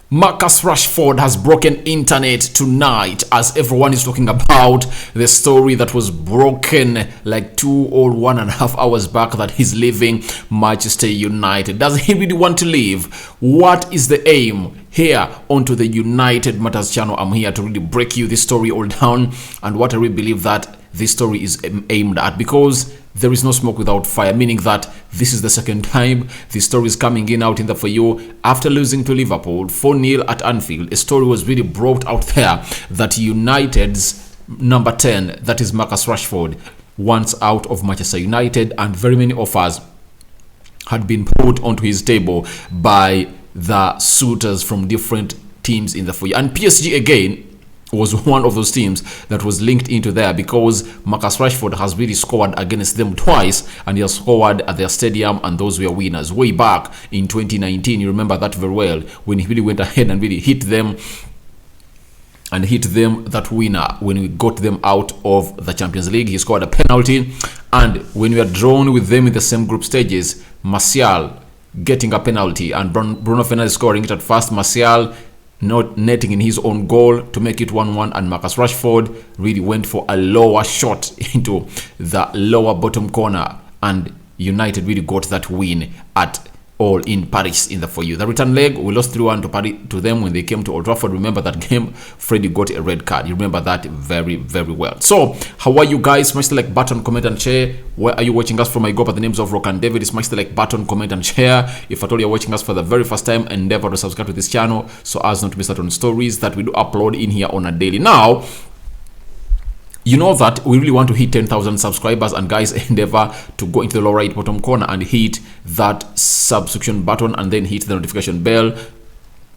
Marcus Rashford has broken internet tonight as everyone is talking about the story that was broken like 2 or 1.5 hours back that he's leaving Manchester United. Does he really want to leave? What is the aim? Here onto the United Matters channel, I'm here to really break you this story all down and what I really believe that this story is aimed at, because there is no smoke without fire, meaning that this is the second time this story is coming in out in the for you after losing to Liverpool 4-0 at Anfield. A story was really brought out there that United's number 10, that is Marcus Rashford, wants out of Manchester United, and very many offers had been put onto his table by the suitors from different teams in the for you. And PSG again was one of those teams that was linked into there, because Marcus Rashford has really scored against them twice, and he has scored at their stadium, and those were winners way back in 2019. You remember that very well, when he really went ahead and really hit them that winner when we got them out of the Champions League. He scored a penalty, and when we are drawn with them in the same group stages, Martial getting a penalty and Bruno Fernandes scoring it at first, Martial not netting in his own goal to make it 1-1, and Marcus Rashford really went for a lower shot into the lower bottom corner, and United really got that win at all in Paris in the for you. The return leg, we lost 3-1 to them when they came to Old Trafford. Remember that game? Freddie got a red card. You remember that very, very well. So, how are you guys? Smash the like button, comment and share. Where are you watching us from? I go by the names of Rock and David. Smash the like button, comment and share. If at all you're watching us for the very first time, endeavor to subscribe to this channel so as not to miss out on stories that we do upload in here on a daily. Now, you know that we really want to hit 10,000 subscribers, and guys, endeavor to go into the lower right bottom corner and hit that subscription button, and then hit the notification bell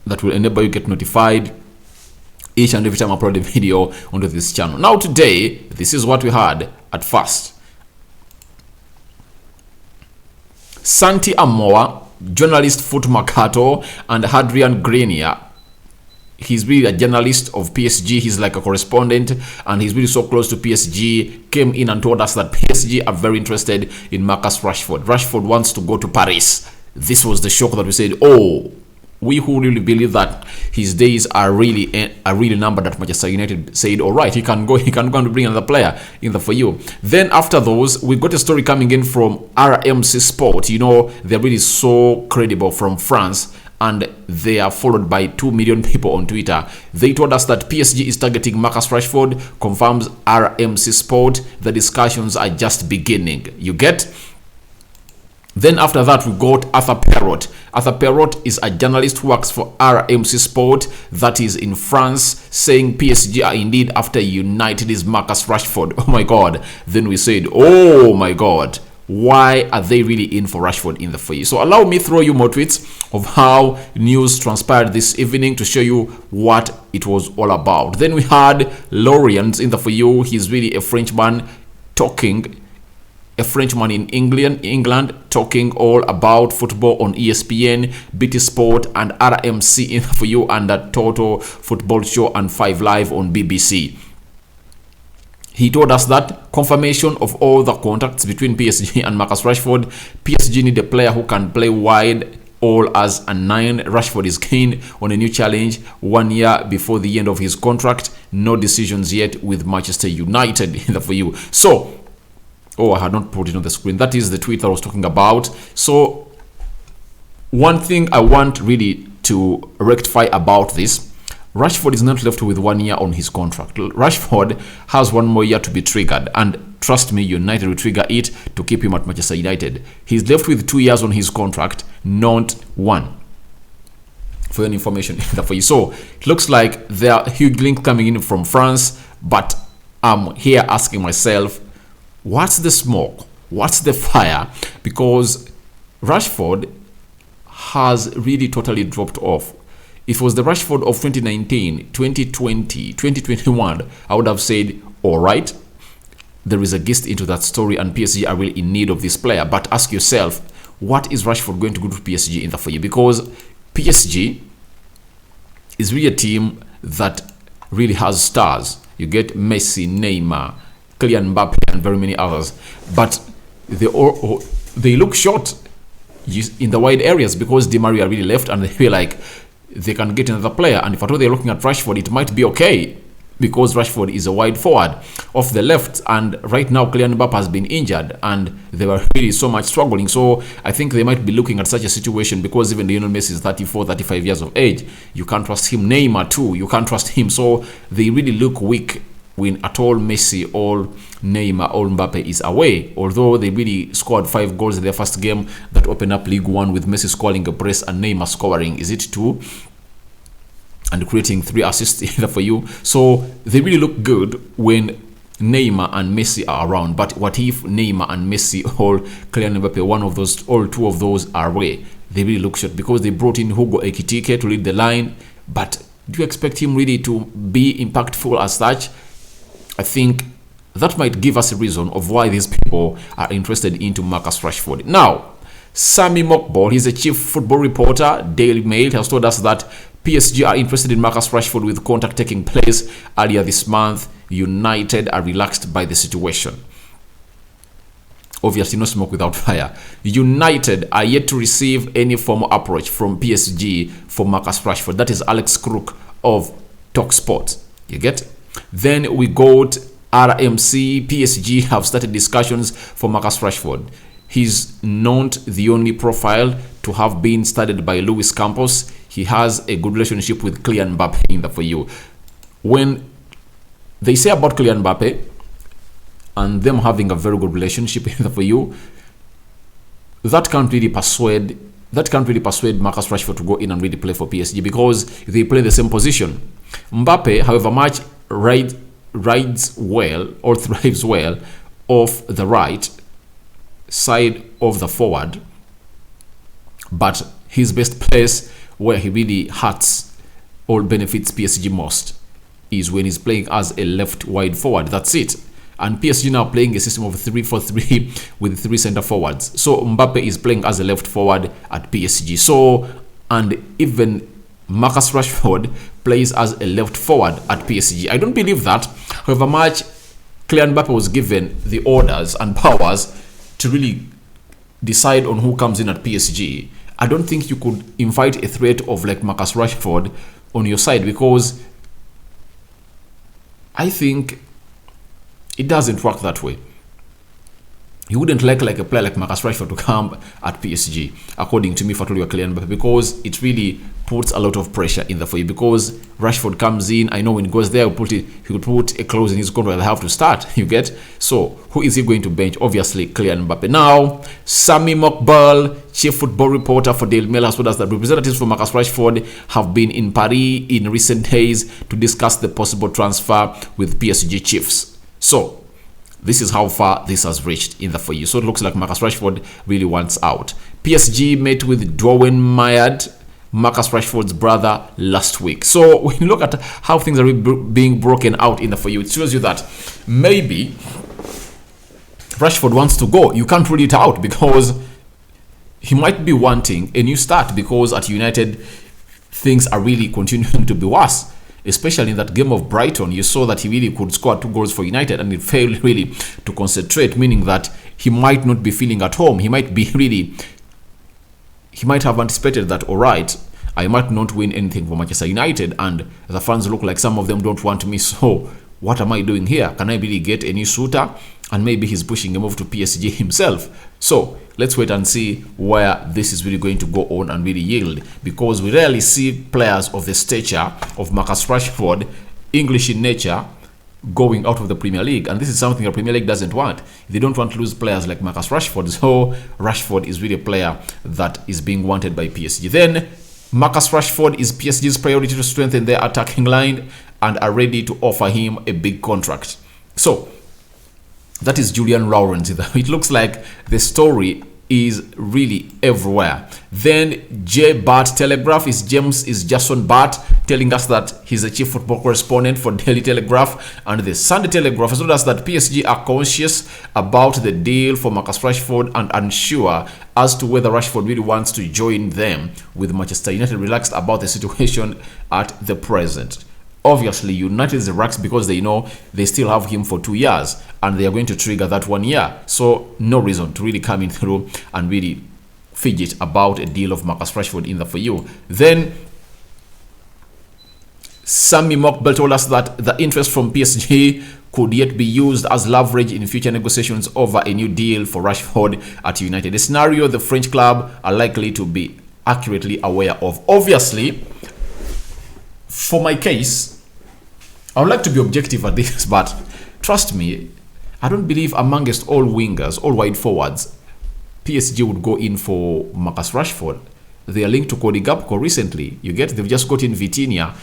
that will enable you get notified each and every time I upload a video onto this channel. Now today, this is what we had at first. Santi Amoa, journalist Foot Mercato, and Hadrian Grenier. He's really a journalist of PSG. He's like a correspondent, and he's really so close to PSG. Came in and told us that PSG are very interested in Marcus Rashford. Rashford wants to go to Paris. This was the shock that we said, oh, we who really believe that his days are really numbered at Manchester United said, all right, he can go and bring another player in the for you. Then after those, we got a story coming in from RMC Sport. You know, they're really so credible from France, and they are followed by 2 million people on Twitter. They told us that PSG is targeting Marcus Rashford, confirms RMC Sport. The discussions are just beginning. You get? Then after that, we got Arthur Perrot. Arthur Perrot is a journalist who works for RMC Sport, that is in France, saying PSG are indeed after United's Marcus Rashford. Oh my God. Then we said, oh my God, why are they really in for Rashford in the for you? So allow me throw you more tweets of how news transpired this evening to show you what it was all about. Then we had Lorient in the for you. He's really a Frenchman talking, a Frenchman in England talking all about football on ESPN, BT Sport, and RMC in the for you, and the Total Football Show and 5 Live on BBC. He told us that confirmation of all the contacts between PSG and Marcus Rashford. PSG need a player who can play wide, all as a 9. Rashford is keen on a new challenge 1 year before the end of his contract. No decisions yet with Manchester United in the for you. So, oh, I had not put it on the screen. That is the tweet that I was talking about. So, one thing I want really to rectify about this, Rashford is not left with 1 year on his contract. Rashford has 1 more year to be triggered, and trust me, United will trigger it to keep him at Manchester United. He's left with 2 years on his contract, not 1. For your information for you. So it looks like there are huge links coming in from France, but I'm here asking myself, what's the smoke? What's the fire? Because Rashford has really totally dropped off. If it was the Rashford of 2019, 2020, 2021, I would have said, all right, there is a gist into that story, and PSG are really in need of this player. But ask yourself, what is Rashford going to do to PSG in the for you? Because PSG is really a team that really has stars. You get Messi, Neymar, Kylian Mbappe, and very many others. But they look short in the wide areas because Di Maria really left, and they feel like they can get another player. And if at all they're looking at Rashford, it might be okay, because Rashford is a wide forward off the left, and right now Kylian Mbappe has been injured and they were really so much struggling. So I think they might be looking at such a situation, because even Lionel Messi is 34, 35 years of age. You can't trust him. Neymar too, you can't trust him. So they really look weak when at all Messi or Neymar or Mbappe is away. Although they really scored 5 goals in their first game that opened up League One, with Messi scoring a brace and Neymar scoring, is it 2? And creating 3 assists either for you. So they really look good when Neymar and Messi are around. But what if Neymar and Messi or Kylian Mbappe, one of those, or 2 of those are away? They really look short, because they brought in Hugo Ekitike to lead the line. But do you expect him really to be impactful as such? I think that might give us a reason of why these people are interested into Marcus Rashford. Now, Sami Mokbol, he's a chief football reporter, Daily Mail, has told us that PSG are interested in Marcus Rashford, with contact taking place earlier this month. United are relaxed by the situation. Obviously, no smoke without fire. United are yet to receive any formal approach from PSG for Marcus Rashford. That is Alex Crook of TalkSport. You get? Then we got RMC. PSG have started discussions for Marcus Rashford. He's not the only profile to have been studied by Luis Campos. He has a good relationship with Kylian Mbappe in the for you. When they say about Kylian Mbappe and them having a very good relationship in the for you, that can't really persuade Marcus Rashford to go in and really play for PSG, because they play the same position. Mbappe, however much, rides well or thrives well off the right side of the forward, but his best place, where he really hurts or benefits PSG most, is when he's playing as a left wide forward. That's it. And PSG now playing a system of 3-4-3 with 3 center forwards. So Mbappe is playing as a left forward at PSG. So, and even Marcus Rashford plays as a left forward at PSG. I don't believe that, however much Kylian Mbappe was given the orders and powers to really decide on who comes in at PSG, I don't think you could invite a threat of like Marcus Rashford on your side, because I think it doesn't work that way. You wouldn't like a player like Marcus Rashford to come at PSG, according to me, for Kylian Mbappe, because it really puts a lot of pressure in there for you. Because Rashford comes in, I know when he goes there, he would put a clause in his contract that I have to start. You get? So who is he going to bench? Obviously, Kylian Mbappe. Now, Sami Mokbal, chief football reporter for Daily Mail, has told us that representatives for Marcus Rashford have been in Paris in recent days to discuss the possible transfer with PSG chiefs. So this is how far this has reached in the for you. So it looks like Marcus Rashford really wants out. PSG met with Dwayne Mayard, Marcus Rashford's brother, last week. So when you look at how things are being broken out in the for you, it shows you that maybe Rashford wants to go. You can't rule it out, because he might be wanting a new start, because at United things are really continuing to be worse. Especially in that game of Brighton, you saw that he really could score 2 goals for United, and it failed really to concentrate, meaning that he might not be feeling at home. He might have anticipated that, all right, I might not win anything for Manchester United, and the fans look like some of them don't want me, so what am I doing here? Can I really get a new shooter? And maybe he's pushing a move to PSG himself. So let's wait and see where this is really going to go on and really yield, because we rarely see players of the stature of Marcus Rashford, English in nature, going out of the Premier League. And this is something the Premier League doesn't want. They don't want to lose players like Marcus Rashford. So Rashford is really a player that is being wanted by PSG. Then Marcus Rashford is PSG's priority to strengthen their attacking line and are ready to offer him a big contract. So that is Julian Lawrence. It looks like the story is really everywhere. Then Jason Bart telling us that he's the chief football correspondent for Daily Telegraph, and the Sunday Telegraph has told us that PSG are conscious about the deal for Marcus Rashford and unsure as to whether Rashford really wants to join them, with Manchester United relaxed about the situation at the present. Obviously, United is relaxed because they know they still have him for 2 years and they are going to trigger that 1 year. So no reason to really come in through and really fidget about a deal of Marcus Rashford in the for you. Then Sammy Mokbel told us that the interest from PSG could yet be used as leverage in future negotiations over a new deal for Rashford at United, a scenario the French club are likely to be accurately aware of. Obviously, for my case, I would like to be objective at this, but trust me, I don't believe amongst all wingers, all wide forwards, PSG would go in for Marcus Rashford. They are linked to Cody Gakpo recently. You get? They've just got in Vitinha,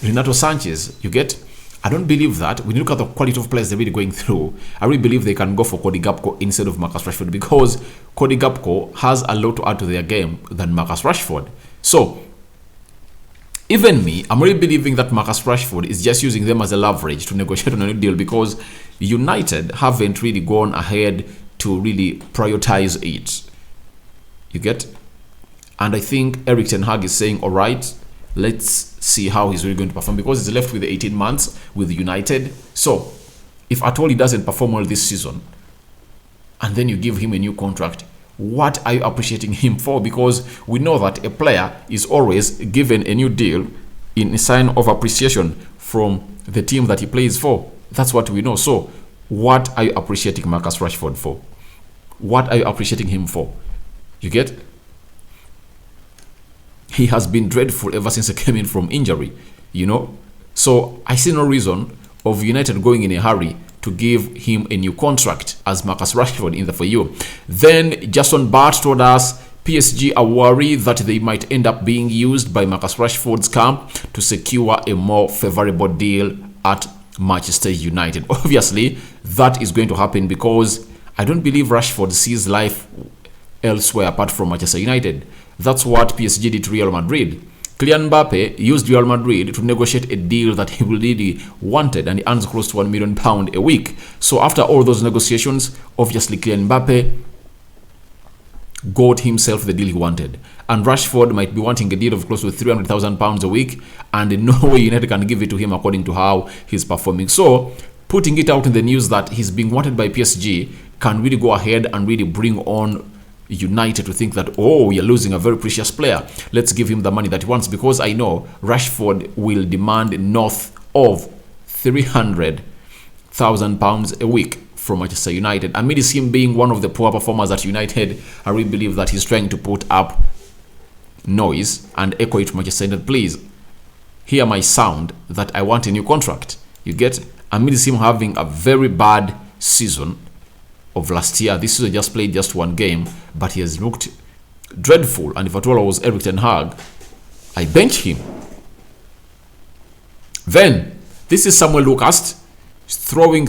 Renato Sanchez. You get? I don't believe that. When you look at the quality of players they're really going through, I really believe they can go for Cody Gakpo instead of Marcus Rashford, because Cody Gakpo has a lot to add to their game than Marcus Rashford. So, even me, I'm really believing that Marcus Rashford is just using them as a leverage to negotiate on a new deal, because United haven't really gone ahead to really prioritize it. You get? And I think Erik ten Hag is saying, all right, let's see how he's really going to perform, because he's left with 18 months with United. So, if at all he doesn't perform well this season, and then you give him a new contract, what are you appreciating him for? Because we know that a player is always given a new deal in a sign of appreciation from the team that he plays for. That's what we know. So, what are you appreciating Marcus Rashford for? What are you appreciating him for? You get? He has been dreadful ever since he came in from injury, you know. So I see no reason of United going in a hurry to give him a new contract as Marcus Rashford in the for you. Then Jason Bart told us PSG are worried that they might end up being used by Marcus Rashford's camp to secure a more favorable deal at Manchester United. Obviously, that is going to happen because I don't believe Rashford sees life elsewhere apart from Manchester United. That's what PSG did to Real Madrid. Kylian Mbappe used Real Madrid to negotiate a deal that he really wanted, and he earns close to £1 million a week. So after all those negotiations, obviously Kylian Mbappe got himself the deal he wanted. And Rashford might be wanting a deal of close to £300,000 a week, and in no way United can give it to him according to how he's performing. So putting it out in the news that he's being wanted by PSG can really go ahead and really bring on United to think that, oh, you're losing a very precious player, let's give him the money that he wants, because I know Rashford will demand north of £300,000 a week from Manchester United. Amidst him being one of the poor performers at United, I really believe that he's trying to put up noise and echo it to Manchester United. Please hear my sound that I want a new contract. You get? Amidst him having a very bad season of last year, this season just played just one game, but he has looked dreadful. And if at all I was Erik ten Hag, I bench him. Then this is Samuel Lucas throwing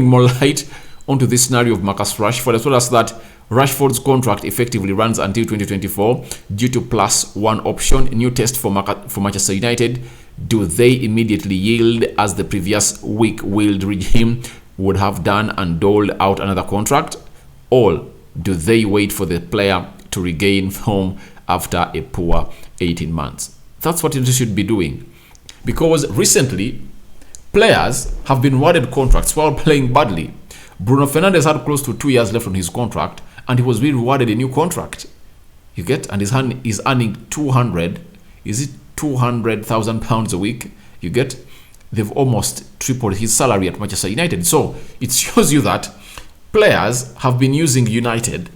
more light onto this scenario of Marcus Rashford, as well as that Rashford's contract effectively runs until 2024 due to +1 option. A new test for Manchester United. Do they immediately yield as the previous weak-willed regime would have done and doled out another contract? Or do they wait for the player to regain form after a poor 18 months? That's what they should be doing. Because recently, players have been awarded contracts while playing badly. Bruno Fernandes had close to 2 years left on his contract, and he was being rewarded a new contract. You get? And he's earning £200,000 a week. You get? They've almost tripled his salary at Manchester United. So it shows you that players have been using United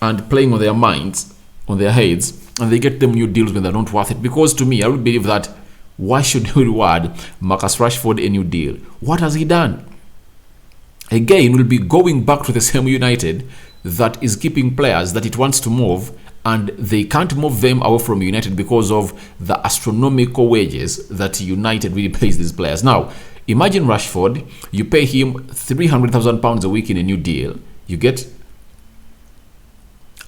and playing on their minds, on their heads, and they get them new deals when they're not worth it. Because to me, I would believe that why should we reward Marcus Rashford a new deal? What has he done? Again, we'll be going back to the same United that is keeping players that it wants to move, and they can't move them away from United because of the astronomical wages that United really pays these players. Now, imagine Rashford, you pay him £300,000 a week in a new deal, you get,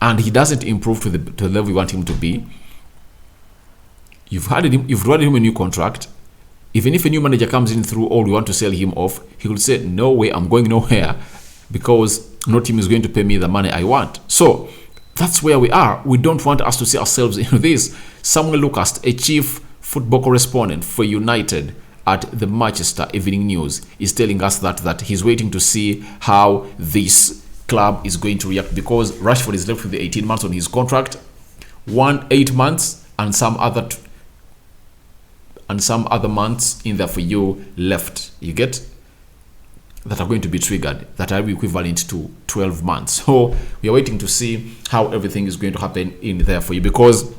and he doesn't improve to the level you want him to be. You've awarded him a new contract. Even if a new manager comes in through all, we want to sell him off, he will say, no way, I'm going nowhere, because no team is going to pay me the money I want. So that's where we are. We don't want us to see ourselves in this. Samuel Lucas, a chief football correspondent for United at the Manchester Evening News, is telling us that he's waiting to see how this club is going to react, because Rashford is left with the 18 months on his contract, 8 months, and some other and some other months in there for you left. You get? That are going to be triggered, that are equivalent to 12 months. So we are waiting to see how everything is going to happen in there for you, because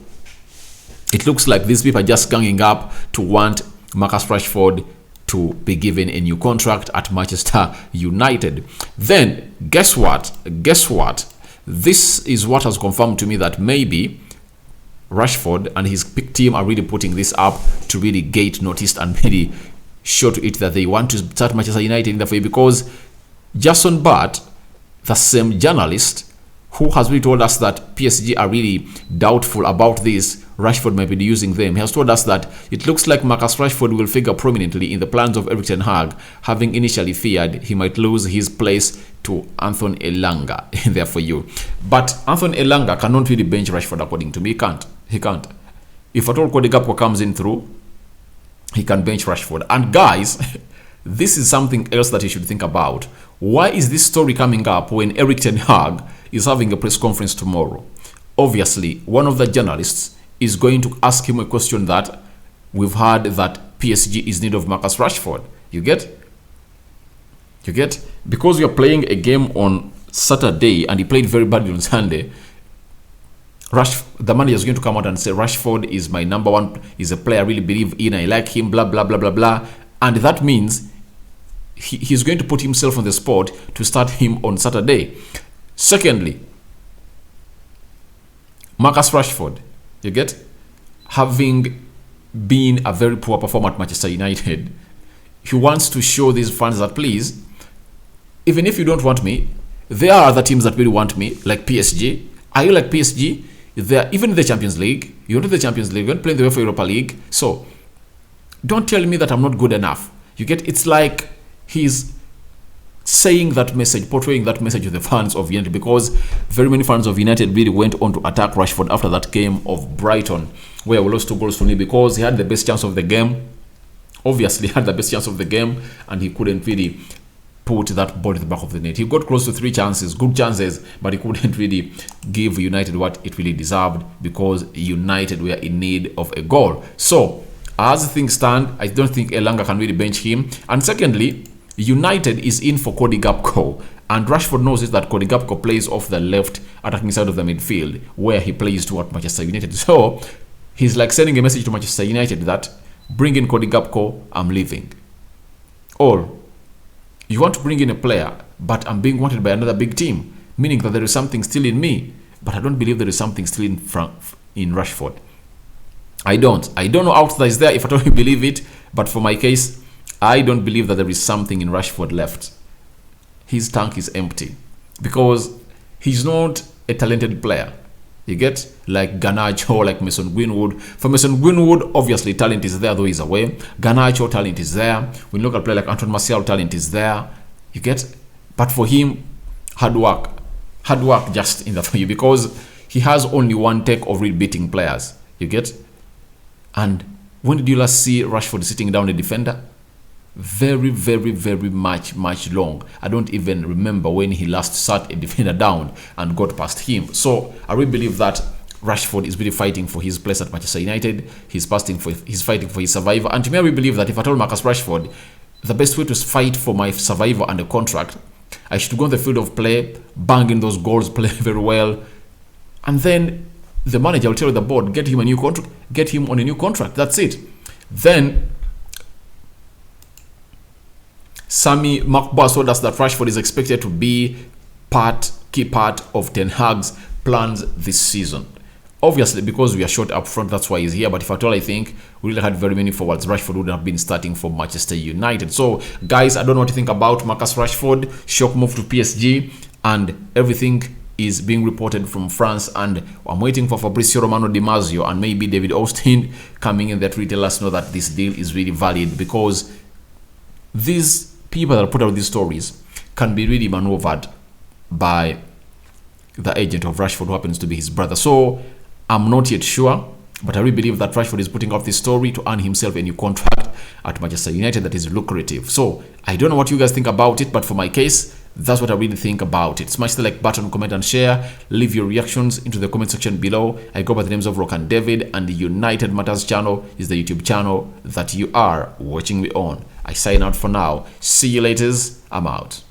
it looks like these people are just ganging up to want Marcus Rashford to be given a new contract at Manchester United. Then guess what? This is what has confirmed to me that maybe Rashford and his team are really putting this up to really get noticed and really show to it that they want to start Manchester United in the way, because Jason Bart, the same journalist who has really told us that PSG are really doubtful about this, Rashford might be using them. He has told us that it looks like Marcus Rashford will figure prominently in the plans of Erik ten Hag, having initially feared he might lose his place to Anthony Elanga in there for you. But Anthony Elanga cannot really bench Rashford according to me. He can't. If at all Cody Gakpo comes in through, he can bench Rashford. And guys, this is something else that you should think about. Why is this story coming up when Erik ten Hag is having a press conference tomorrow? Obviously, one of the journalists is going to ask him a question that we've heard that PSG is in need of Marcus Rashford. You get? Because you're playing a game on Saturday and he played very badly on Sunday, the manager is going to come out and say Rashford is my number one, is a player I really believe in, I like him, blah blah blah blah blah, and that means he's going to put himself on the spot to start him on Saturday. Secondly, Marcus Rashford, you get, having been a very poor performer at Manchester United, he wants to show these fans that, please, even if you don't want me, there are other teams that really want me, like PSG. Are you like PSG? They're even in the Champions League. You're not in the Champions League. You're not playing the UEFA Europa League. So don't tell me that I'm not good enough. You get? It's like he's saying that message, portraying that message to the fans of United, because very many fans of United really went on to attack Rashford after that game of Brighton, where we lost 2 goals to nil, because he had the best chance of the game. Obviously, had the best chance of the game, and he couldn't really put that ball in the back of the net. He got close to 3 chances, good chances, but he couldn't really give United what it really deserved, because United were in need of a goal. So, as things stand, I don't think Elanga can really bench him. And secondly, United is in for Cody Gakpo, and Rashford knows it that Cody Gakpo plays off the left attacking side of the midfield, where he plays toward Manchester United. So, he's like sending a message to Manchester United that, bring in Cody Gakpo, I'm leaving. Or, you want to bring in a player, but I'm being wanted by another big team, meaning that there is something still in me, but I don't believe there is something still in Rashford. I don't know out there is there if I don't believe it, but for my case, I don't believe that there is something in Rashford left. His tank is empty, because he's not a talented player. You get? Like Garnacho, like Mason Greenwood. For Mason Greenwood, obviously talent is there, though he's away. Garnacho, talent is there. When you look at a player like Antoine Martial, talent is there. You get? But for him, hard work just in that for you, because he has only one take of really beating players. You get? And when did you last see Rashford sitting down a defender? Very, very, very much long. I don't even remember when he last sat a defender down and got past him. So I really believe that Rashford is really fighting for his place at Manchester United. He's fighting for his survival. And to me, I really believe that if I told Marcus Rashford, the best way to fight for my survival and a contract, I should go on the field of play, bang in those goals, play very well, and then the manager will tell the board, get him a new contract, get him on a new contract. That's it. Then Sammy McBus told us that Rashford is expected to be key part of Ten Hag's plans this season. Obviously, because we are short up front, that's why he's here. But if at all, I think we really had very many forwards. Rashford would have been starting for Manchester United. So, guys, I don't know what to think about Marcus Rashford. Shock move to PSG, and everything is being reported from France. And I'm waiting for Fabrizio Romano Di Marzio and maybe David Austin coming in that will tell us know that this deal is really valid, because these people that put out these stories can be really maneuvered by the agent of Rashford, who happens to be his brother. So I'm not yet sure, but I really believe that Rashford is putting out this story to earn himself a new contract at Manchester United that is lucrative. So I don't know what you guys think about it, but for my case, That's what I really think about it. Smash the like button, comment and share. Leave your reactions into the comment section below. I go by the names of Rock and David, and the United Matters channel is the YouTube channel that you are watching me on. I sign out for now. See you later. I'm out.